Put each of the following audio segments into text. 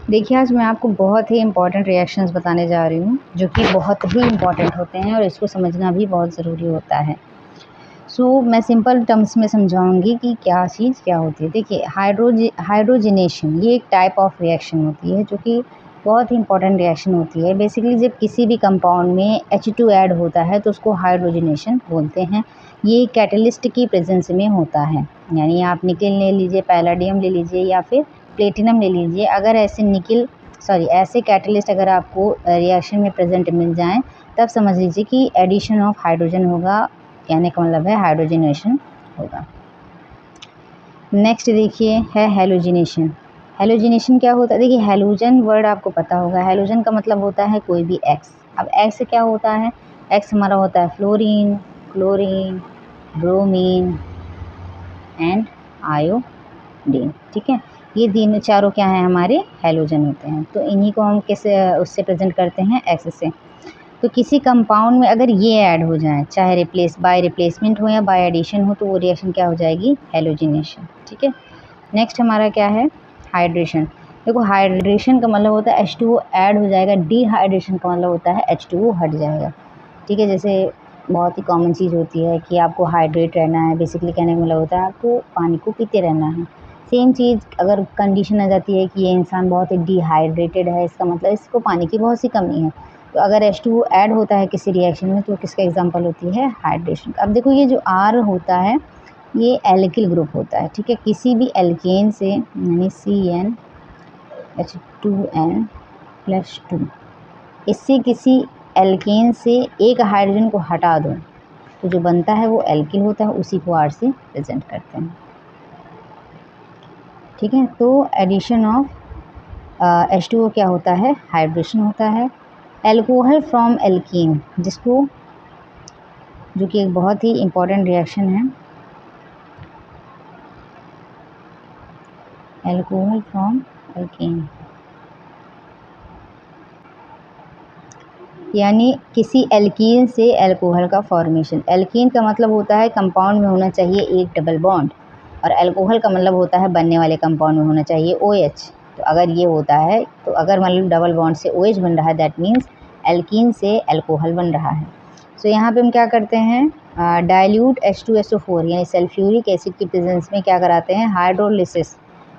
देखिए, आज मैं आपको बहुत ही इम्पॉर्टेंट रिएक्शंस बताने जा रही हूँ, जो कि बहुत ही इम्पॉर्टेंट होते हैं और इसको समझना भी बहुत ज़रूरी होता है। मैं सिंपल टर्म्स में समझाऊँगी कि क्या चीज़ क्या होती है। देखिए, हाइड्रोजनेशन ये एक टाइप ऑफ रिएक्शन होती है, जो कि बहुत ही इम्पॉर्टेंट रिएक्शन होती है। बेसिकली जब किसी भी कंपाउंड में H2 ऐड होता है तो उसको हाइड्रोजनेशन बोलते हैं। ये कैटलिस्ट की प्रेजेंस में होता है, यानी आप निकेल ले लीजिए, पैलेडियम ले लीजिए या फिर प्लेटिनम ले लीजिए। अगर ऐसे कैटलिस्ट अगर आपको रिएक्शन में प्रेजेंट मिल जाएँ, तब समझ लीजिए कि एडिशन ऑफ हाइड्रोजन होगा, कहने का मतलब है हाइड्रोजनेशन होगा। नेक्स्ट देखिए है हैलोजिनेशन। हैलोजिनेशन क्या होता है? देखिए, हैलोजन वर्ड आपको पता होगा। हैलोजन का मतलब होता है कोई भी एक्स। अब एक्स क्या होता है? एक्स हमारा होता है fluorine, chlorine, bromine and iodine. ठीक है, ये तीनों चारों क्या हैं? हमारे हैलोजन होते हैं। तो इन्हीं को हम किस उससे प्रेजेंट करते हैं? एक्स से। तो किसी कंपाउंड में अगर ये ऐड हो जाए, चाहे बाय रिप्लेसमेंट हो या बाय एडिशन हो, तो वो रिएक्शन क्या हो जाएगी? हैलोजिनेशन। ठीक है, नेक्स्ट हमारा क्या है? हाइड्रेशन। देखो, हाइड्रेशन का मतलब होता है H2O ऐड हो जाएगा, डिहाइड्रेशन का मतलब होता है H2O हट जाएगा। ठीक है, जैसे बहुत ही कॉमन चीज़ होती है कि आपको हाइड्रेट रहना है, बेसिकली कहने का मतलब होता है आपको पानी को पीते रहना है। सेम चीज़ अगर कंडीशन आ जाती है कि ये इंसान बहुत ही डिहाइड्रेटेड है, इसका मतलब इसको पानी की बहुत सी कमी है। तो अगर H2O ऐड होता है किसी रिएक्शन में, तो किसका एग्जांपल होती है? हाइड्रेशन। अब देखो, ये जो R होता है ये एल्किल ग्रुप होता है। ठीक है, किसी भी एल्केन से, यानी CnH2n+2, इससे किसी एल्केन से एक हाइड्रोजन को हटा दो तो जो बनता है वो एल्किल होता है, उसी को R से प्रेजेंट करते हैं। ठीक है, तो एडिशन ऑफ H2O क्या होता है? हाइड्रेशन होता है। एल्कोहल फ्रॉम एल्कीन, जो कि एक बहुत ही इम्पॉर्टेंट रिएक्शन है। एल्कोहल फ्रॉम एल्कीन यानी किसी एल्कीन से एल्कोहल का फॉर्मेशन। एल्कीन का मतलब होता है कंपाउंड में होना चाहिए एक डबल बॉन्ड, और एल्कोहल का मतलब होता है बनने वाले कंपाउंड में होना चाहिए OH। तो अगर ये होता है, तो अगर मतलब डबल बॉन्ड से OH बन रहा है, दैट मीन्स एल्कीन से एल्कोहल बन रहा है। सो यहाँ पे हम क्या करते हैं? डाइल्यूट H2SO4 यानी सल्फ्यूरिक एसिड की प्रेजेंस में क्या कराते हैं? हाइड्रोलिसिस।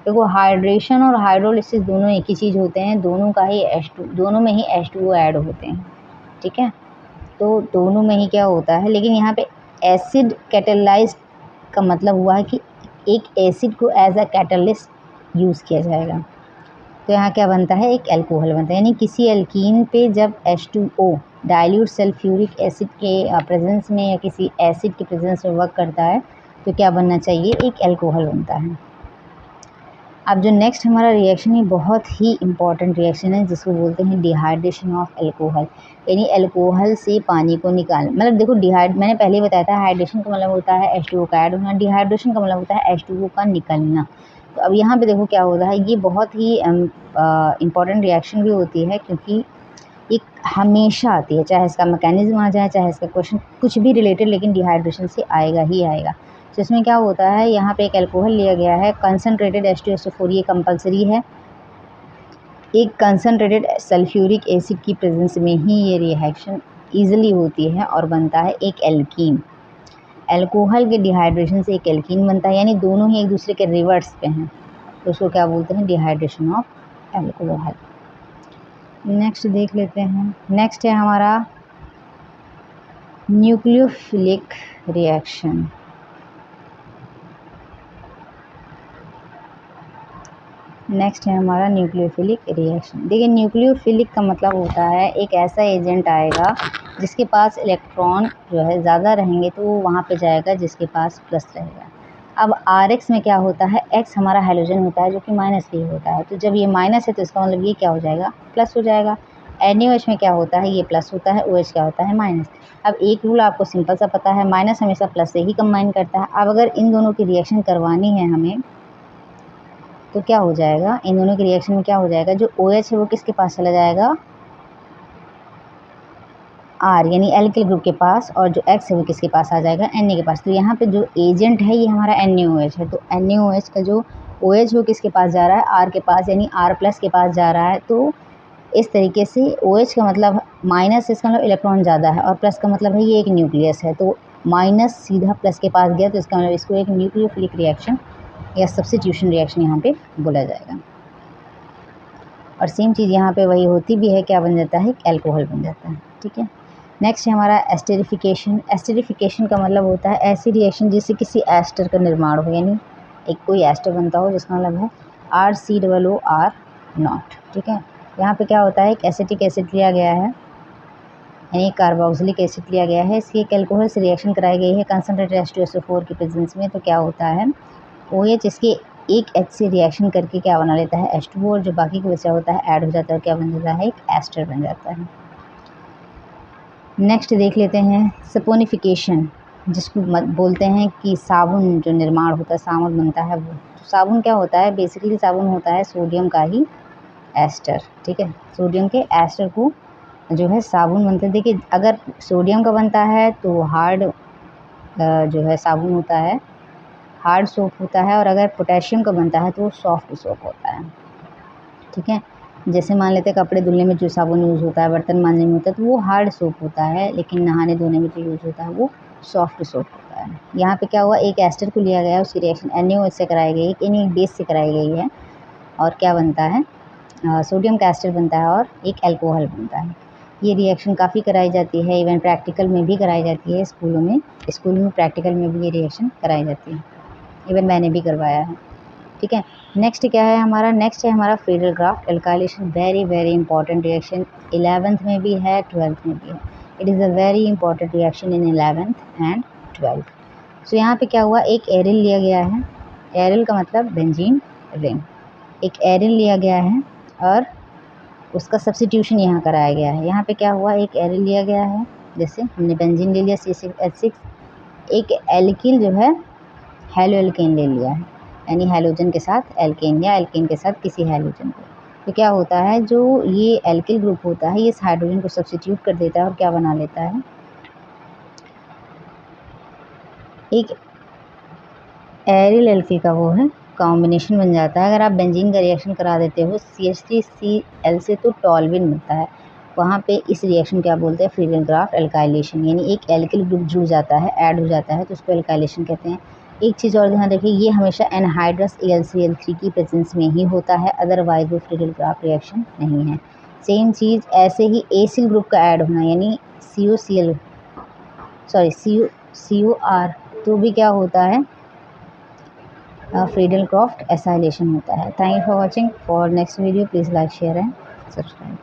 देखो, हाइड्रेशन और हाइड्रोलिसिस दोनों एक ही चीज़ होते हैं, दोनों में ही H2O ऐड होते हैं। ठीक है, तो दोनों में ही क्या होता है, लेकिन यहाँ पे एसिड कैटलाइज का मतलब हुआ है कि एक एसिड को एज अ कैटलिस्ट यूज़ किया जाएगा। तो यहाँ क्या बनता है? एक एल्कोहल बनता है। यानी किसी एल्कीन पे जब H2O डाइल्यूट सल्फ्यूरिक एसिड के प्रेजेंस में या किसी एसिड के प्रेजेंस में वर्क करता है, तो क्या बनना चाहिए? एक एल्कोहल बनता है। अब जो नेक्स्ट हमारा रिएक्शन है, बहुत ही इंपॉर्टेंट रिएक्शन है, जिसको बोलते हैं डिहाइड्रेशन ऑफ एल्कोहल। यानी एल्कोहल से पानी को निकाल, मतलब देखो, मैंने पहले ही बताया था, हाइड्रेशन का मतलब होता है H2O का ऐड होना, डिहाइड्रेशन का मतलब होता है H2O का निकलना। तो अब यहाँ पे देखो क्या होता है, ये बहुत ही इम्पॉर्टेंट रिएक्शन भी होती है, क्योंकि एक हमेशा आती है, चाहे इसका मैकेनिज्म आ जाए, चाहे इसका क्वेश्चन कुछ भी रिलेटेड, लेकिन डिहाइड्रेशन से आएगा ही आएगा। तो इसमें क्या होता है, यहाँ पे एक एल्कोहल लिया गया है, कंसनट्रेटेड H2SO4, ये कंपलसरी है। एक कंसनट्रेटेड सल्फ्यूरिक एसिड की प्रेजेंस में ही ये रिएक्शन ईजिली होती है और बनता है एक एल्कीन। एल्कोहल के डिहाइड्रेशन से एक एल्कीन बनता है, यानी दोनों ही एक दूसरे के रिवर्स पे हैं, तो उसको क्या बोलते हैं? Dehydration of alcohol. नेक्स्ट देख लेते हैं। नेक्स्ट है हमारा न्यूक्लियोफिलिक रिएक्शन। नेक्स्ट है हमारा न्यूक्लियोफिलिक रिएक्शन। देखिए, न्यूक्लियोफिलिक का मतलब होता है एक ऐसा एजेंट आएगा जिसके पास इलेक्ट्रॉन जो है ज़्यादा रहेंगे, तो वो वहाँ पे जाएगा जिसके पास प्लस रहेगा। अब RX में क्या होता है? X हमारा हैलोजन होता है, जो कि -3 होता है। तो जब ये माइनस है, तो इसका मतलब ये क्या हो जाएगा? प्लस हो जाएगा। NaOH में क्या होता है? ये प्लस होता है, OH क्या होता है? माइनस। अब एक रूल आपको सिंपल सा पता है, माइनस हमेशा प्लस से ही कंबाइन करता है। अब अगर इन दोनों की रिएक्शन करवानी है हमें, तो क्या हो जाएगा? इन दोनों के रिएक्शन में क्या हो जाएगा? जो OH है वो किसके पास चला जाएगा? R यानी एल्किल ग्रुप के पास, और जो X है वो किसके पास आ जाएगा? Na के पास। तो यहाँ पे जो एजेंट है ये हमारा NaOH है। तो NaOH का जो OH वो किसके पास जा रहा है, R के पास, यानी R+ के पास जा रहा है। तो इस तरीके से OH का मतलब माइनस, इसका मतलब इलेक्ट्रॉन ज़्यादा है, और प्लस का मतलब है ये एक न्यूक्लियस है, तो माइनस सीधा प्लस के पास गया, तो इसका मतलब इसको एक न्यूक्लियोफिलिक रिएक्शन या सब्स्टिट्यूशन रिएक्शन यहाँ पे बोला जाएगा। और सेम चीज़ यहाँ पे वही होती भी है, क्या बन जाता है, एल्कोहल बन जाता है। ठीक है, नेक्स्ट है हमारा एस्टरिफिकेशन। एस्टरिफिकेशन का मतलब होता है ऐसी रिएक्शन जिससे किसी एस्टर का निर्माण हो, यानी एक कोई एस्टर बनता हो जिसका मतलब है RCOOR0। ठीक है, यहाँ पे क्या होता है, एक एसिटिक एसिड लिया गया है, यानी कार्बोक्सिलिक एसिड लिया गया है, इसकी एक एल्कोहल से रिएक्शन कराई गई है कंसनट्रेटेड H2SO4 की प्रेजेंस में। तो क्या होता है, OH इसके एक H से रिएक्शन करके क्या बना लेता है, H2O, और जो बाकी का बचा होता है ऐड हो जाता है, क्या बन जाता है, एक एस्टर बन जाता है। नेक्स्ट देख लेते हैं सपोनिफिकेशन, जिसको बोलते हैं कि साबुन जो निर्माण होता है, साबुन बनता है वो। तो साबुन क्या होता है, बेसिकली साबुन होता है सोडियम का ही एस्टर। ठीक है, सोडियम के एस्टर को जो है साबुन बनते हैं। देखिए, अगर सोडियम का बनता है तो हार्ड जो है साबुन होता है, हार्ड सोप होता है, और अगर पोटेशियम का बनता है तो वो सॉफ्ट सोप होता है। ठीक है, जैसे मान लेते हैं कपड़े धुलने में जो साबुन यूज़ होता है, बर्तन मांजने में होता है, तो वो हार्ड सोप होता है, लेकिन नहाने धोने में जो यूज़ होता है वो सॉफ्ट सोप होता है। यहाँ पे क्या हुआ, एक एस्टर को लिया गया, उसकी रिएक्शन NaOH से कराई गई, एक बेस से कराई गई है, और क्या बनता है, सोडियम का एस्टर बनता है और एक एल्कोहल बनता है। ये रिएक्शन काफ़ी कराई जाती है, इवन प्रैक्टिकल में भी कराई जाती है, स्कूल में प्रैक्टिकल में भी ये रिएक्शन कराई जाती है, इवन मैंने भी करवाया है। ठीक है, नेक्स्ट क्या है हमारा, नेक्स्ट है हमारा Friedel-Crafts alkylation. Very very important reaction, 11th में भी है, 12th में भी है। It is a very important reaction in 11th and 12th। सो यहाँ पे क्या हुआ, एक एरिल लिया गया है, एरिल का मतलब बेंजीन रिंग, एक एरिल लिया गया है और उसका सब्स्टिट्यूशन यहाँ कराया गया है। यहाँ पे क्या हुआ, एक एरिल लिया गया है, जैसे हमने बेंजीन ले लिया C6H6, एक एल्किल जो है हेलो एल्केन ले लिया है, यानी हैलोजन के साथ एल्केन या एल्केन के साथ किसी हैलोजन को। तो क्या होता है, जो ये एल्किल ग्रुप होता है ये इस हाइड्रोजन को सब्स्टिट्यूट कर देता है और क्या बना लेता है, एक एरिल एल्किल का वो है कॉम्बिनेशन बन जाता है। अगर आप बेंजीन का रिएक्शन करा देते हो CH3Cl से तो टॉल्विन मिलता है, वहाँ पे इस रिएक्शन क्या बोलते हैं, फ्रीडल-क्राफ्ट एल्काइलेशन, यानी एक एल्किल ग्रुप जुड़ जाता है, ऐड हो जाता है, तो उसको एल्काइलेशन कहते हैं। एक चीज़ और ध्यान रखिए, ये हमेशा एनहाइड्रस Al3L3 की प्रेजेंस में ही होता है, अदरवाइज वो फ्रीडल-क्राफ्ट रिएक्शन नहीं है। सेम चीज़ ऐसे ही एसिल ग्रुप का ऐड होना, यानी COR, तो भी क्या होता है, फ्रीडल-क्राफ्ट एसाइलेशन होता है। Thank you for watching. For next video please like, share and subscribe.